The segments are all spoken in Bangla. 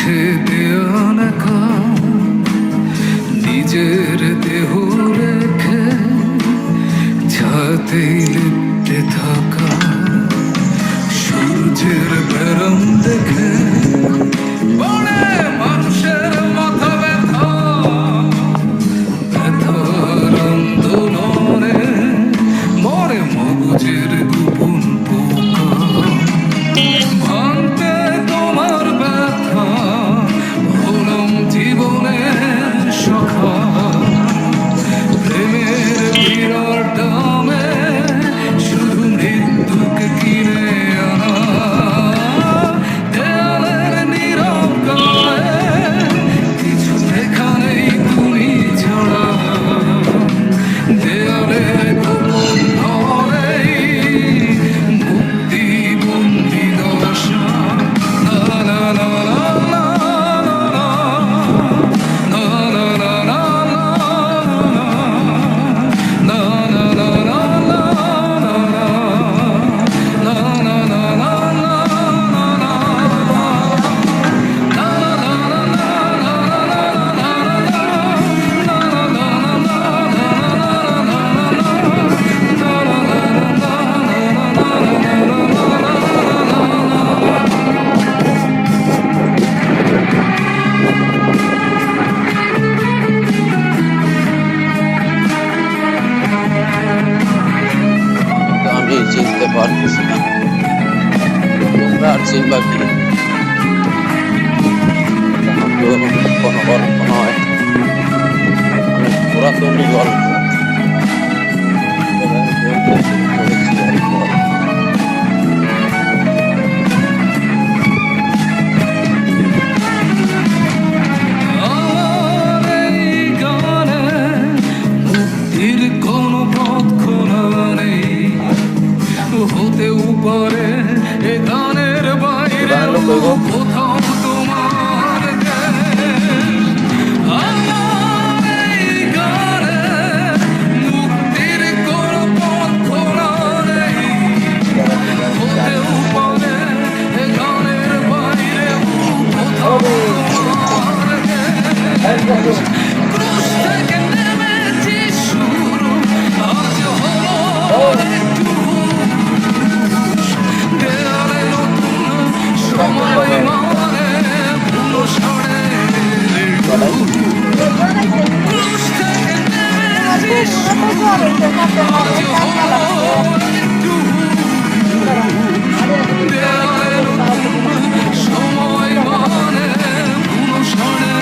মুছে দেওয়া নিজের দেহ রেখে ছাতেই লিপ্তে থাকা সূর্যের বেরম দেখে পড়ে মানুষের মাথা ব্যথা ব্যথার আন্দোলনে মরে মগজের গোপন পোকা ভাঙতে তোমার ব্যথা হলাম জীবনের সখা প্রেমের বিরাট দামে শুধু মৃত্যুকে কিনে আনা দেয়ালের নীরব গায়ে কিছু লেখা নেই তুমি ছাড়া দেয়ালের গোপন ঘরেই মুক্তি বন্দি দশা না না না না আমি চিনতে পারতেছি না তোমরা আর চিনবা কি কোনো গল্প নয় পুরাতন গল্প কোনো পথ খোলা নেই হতেও পারে এ গানের বাইরে কোথাও তোমার আমার এই গানে মুক্তির কোনো পথ খোলা নেই হতেও পারে এ গানের বাইরে কোথাও তোমার ক্রুশ থেকে নেমেছি শুরু আজ হলো একটু দেয়ালে নতুন সময় মানে ভুলো সরে ক্রুশ থেকে নেমেছি শুরু আজ হলো একটু দেয়ালে নতুন সময় মানে ভুলো সরে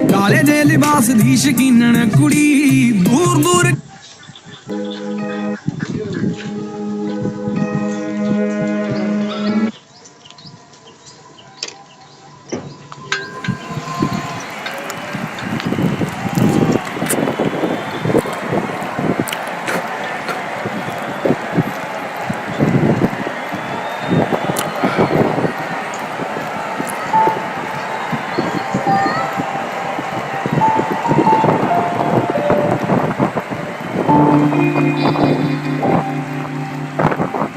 काले जे लिबास दी शकीनन कुड़ी दूर दूर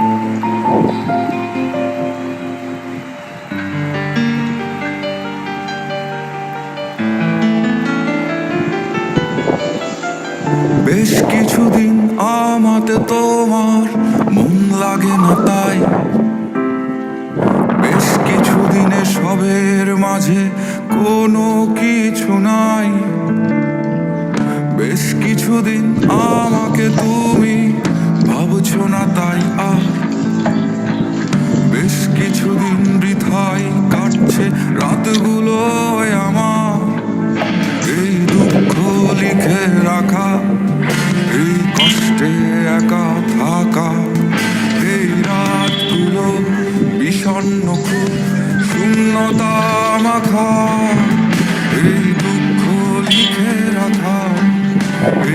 বেশ কিছুদিন আমাতে তোমার মন লাগে না তাই, বেশ কিছুদিনে সবের মাঝে কোনো কিছু নাই। বেশ কিছুদিন আমাকে তুমি ভাবছো না তাই আর, বেশ কিছুদিন বৃথাই কাটছে রাতগুলো আমার। এই দুঃখ লিখে রাখা, এই কষ্টে একা থাকা, এই রাতগুলো বিষণ্ণ খুব শূন্যতা মাখা। এই দুঃখ লিখে রাখা,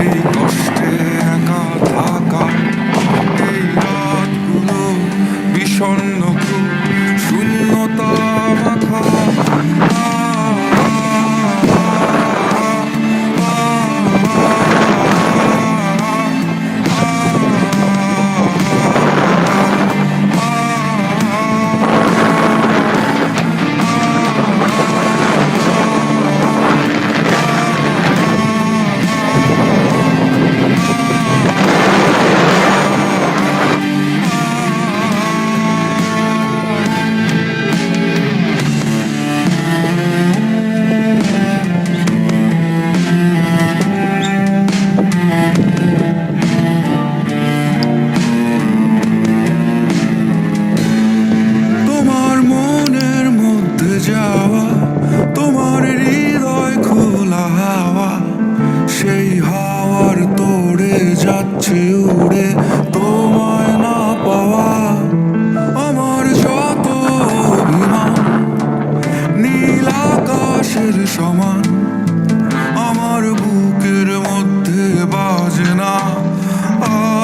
এই কষ্টে একা থাকা, এই রাতগুলো বিষণ্ণ খুব শূন্যতা মাখা। তোমার মনের মধ্যে যাওয়া, তোমার হৃদয় খোলা হাওয়া, সেই হাওয়ার তোড়ে যাচ্ছে উড়ে তোমায় না পাওয়া। আমার যত অভিমান নীল আকাশের সমান, আমার বুকের মধ্যে বাজে না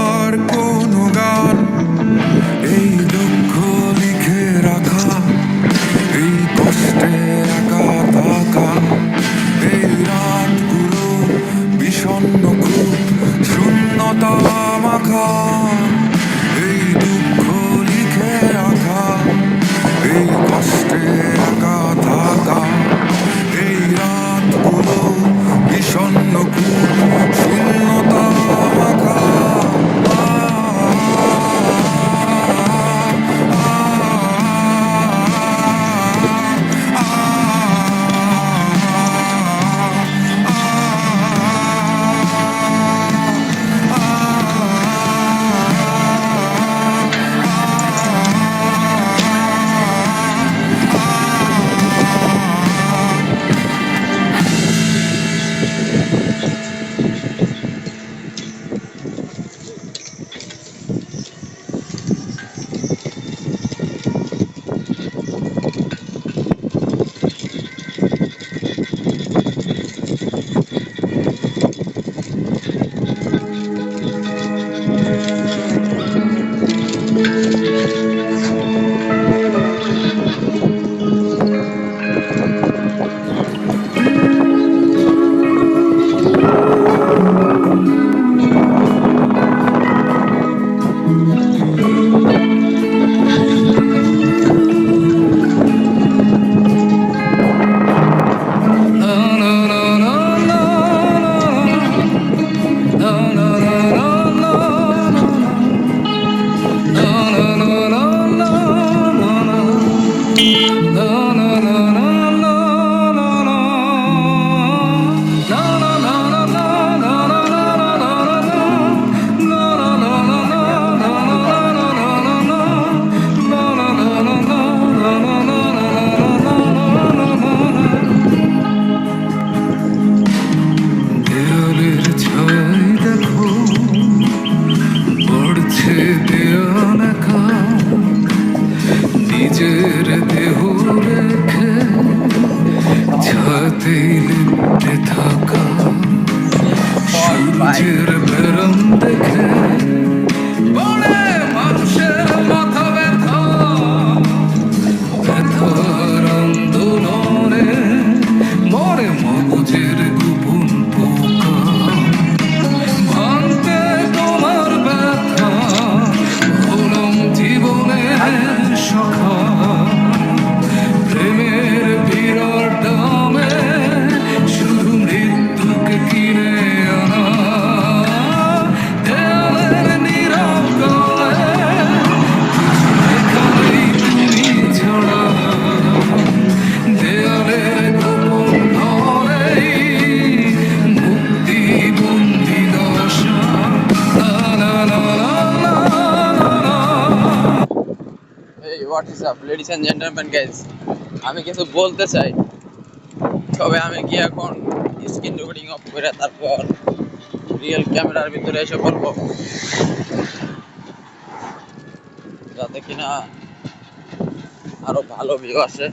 আর কোনো গান। এই দুঃখ লিখে রাখা, এই কষ্টে একা থাকা, এই রাতগুলো বিষণ্ণ খুব শূন্যতা মাখা। এই দুঃখ লিখে রাখা, এই কষ্টে একা থাকা, এই রাতগুলো বিষণ্ণ খুব শূন্যতা মাখা। What is up ladies and gentleman guys, আমি কিছু বলতে চাই, তবে আমি কি এখন স্ক্রিন রেকর্ডিং অফ করে তারপর রিয়েল ক্যামেরার ভিতরে এসে বলবো, যাতে কিনা আরো ভালো ভিউ আসে।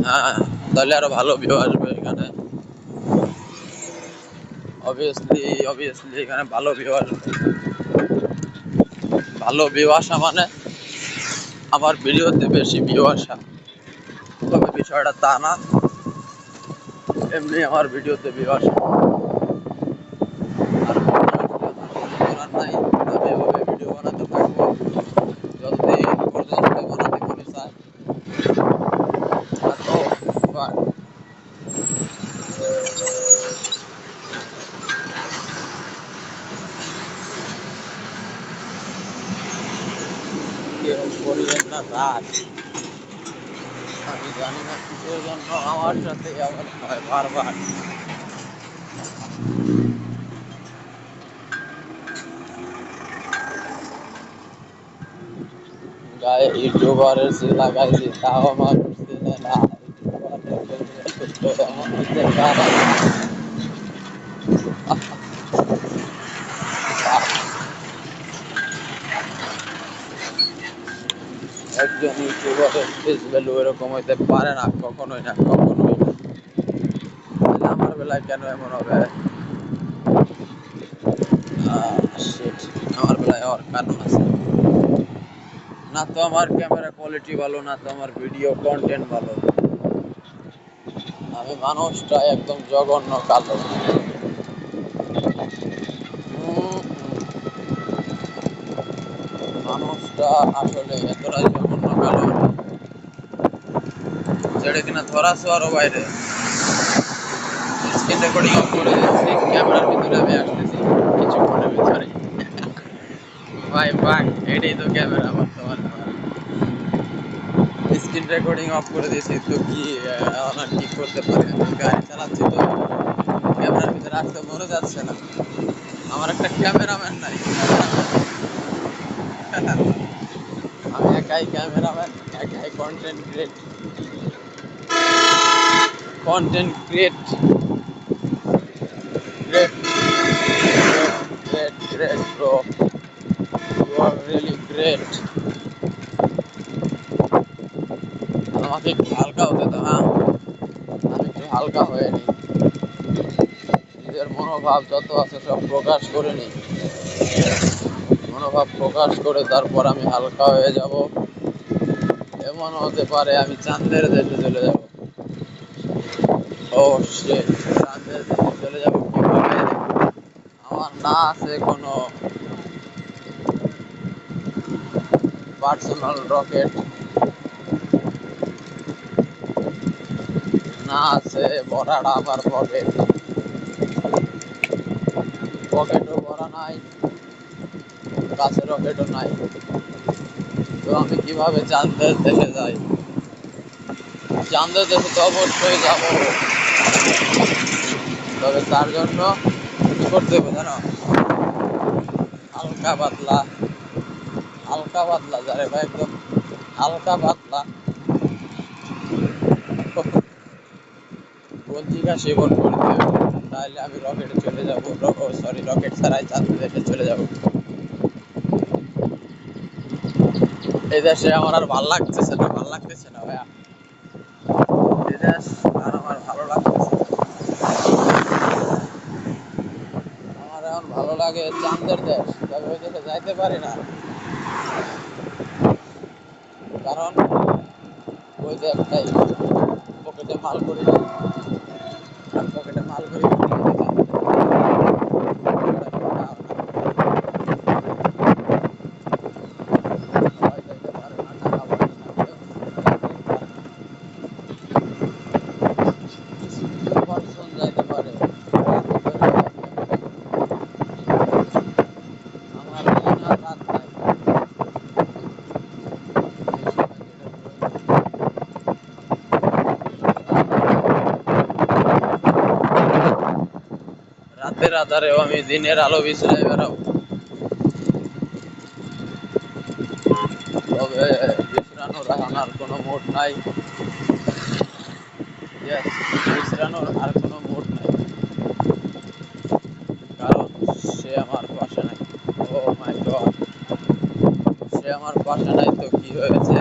হ্যাঁ, তাহলে আরো ভালো ভিউ আসবে এখানে। অবভিয়াসলি এখানে ভালো ভিউ আসবে। ভালো ভিউ আসা মানে আমার ভিডিওতে বেশি ভিউ আসা, তবে বিষয়টা তা না, এমনি আমার ভিডিওতে ভিউ আসে। আর করার নাই, আমি এভাবে ভিডিও বানাতে থাকবো যতদিন পর্যন্ত বানাতে মনে চায়। আর ও বাট কেউ করিবেন না রাত, আমি জানি না কিসের জন্য আমার সাথে এমন হয় বারবার। গায়ে ইউটিউবারের সে লাগাইছি, তাও আমার চেনে না। ইউটিউবারের এমন হতে পারে না। একজন ইউটিউবারের ফেস ভ্যালু এরকম হইতে পারে না, কখনোই না, কখনোই না। তাহলে আমার বেলায় কেন এমন হবে? শিট, আমার বেলায় হওয়ার কারণ আছে। না তো আমার ক্যামেরা কোয়ালিটি ভালো, না তো আমার ভিডিও কন্টেন্ট ভালো। আমি মানুষটা একদম জঘন্য কালো। মানুষটা আসলে এতটাই জঘন্য কালো যেটা কিনা ধরা ছোঁয়ারও বাইরে। স্ক্রিন রেকর্ডিং অফ করে দিচ্ছি, ক্যামেরার ভিতরে আমি আসতেছি কিছুক্ষণের ভিতরে। ভাই ভাই, এটাই তো ক্যামেরা বর্তমানে। স্ক্রিন রেকর্ডিং অফ করে দিয়েছি তো কি আমার কি করতে পারি? আমি গাড়ি চালাচ্ছি তো ক্যামেরার ভিতরে আসতে মনে যাচ্ছে না। আমার একটা ক্যামেরাম্যান নাই, আমি একাই ক্যামেরাম্যান, একাই content create great great bro, you are really great. আমাকে একটু হালকা হতে দাও, হ্যাঁ, আমি একটু হালকা হয়ে নিই, নিজের মনোভাব যত আছে সব প্রকাশ করে নিই। মনোভাব প্রকাশ করে তারপর আমি হালকা হয়ে যাব। এমন হতে পারে আমি চাঁদের দেশে চলে যাব। ও শিট, চাঁদের দেশে চলে যাব কিভাবে? আমার না আছে কোনো পার্সোনাল রকেট, না আছে ভরাটা আমার পকেটও ভরা নাই, কাছে রকেটও নাই। তো আমি কিভাবে চাঁদের দেশে যাই? চাঁদের দেশে তো অবশ্যই যাব, তবে তার জন্য কি করতে হবে জানো? হালকা পাতলা, হালকা পাতলা যারে ভাই, একদম হালকা পাতলা বঞ্চিকা সেবন করতে হবে, তাহলে আমি রকেটে চলে যাবো। রকেট ছাড়াই চাঁদের দেশে চলে যাব। এই দেশে আমার আর ভাল লাগতেছে না ভাইয়া, এই দেশ আর আমার ভালো লাগতেছে না। আমার এখন ভালো লাগে চাঁদের দেশ, তবে ওই দেশে যাইতে পারি না, কারণ ওই যে একটাই পকেটে মাল করি, আর পকেটে মাল করি যাইতে পারে। আমার দিন আর রাত নাই, রাতের আধারেও আমি দিনের আলো বিছানায় বেড়াবো। তবে বিশ্রানোর এখন আর কোনো মুড নাই। Yes, বিশ্রানোর আর কোনো মুড নাই, কারণ সে আমার পাশে নাই। ও মাই গড, সে আমার পাশে নাই তো কি হয়েছে?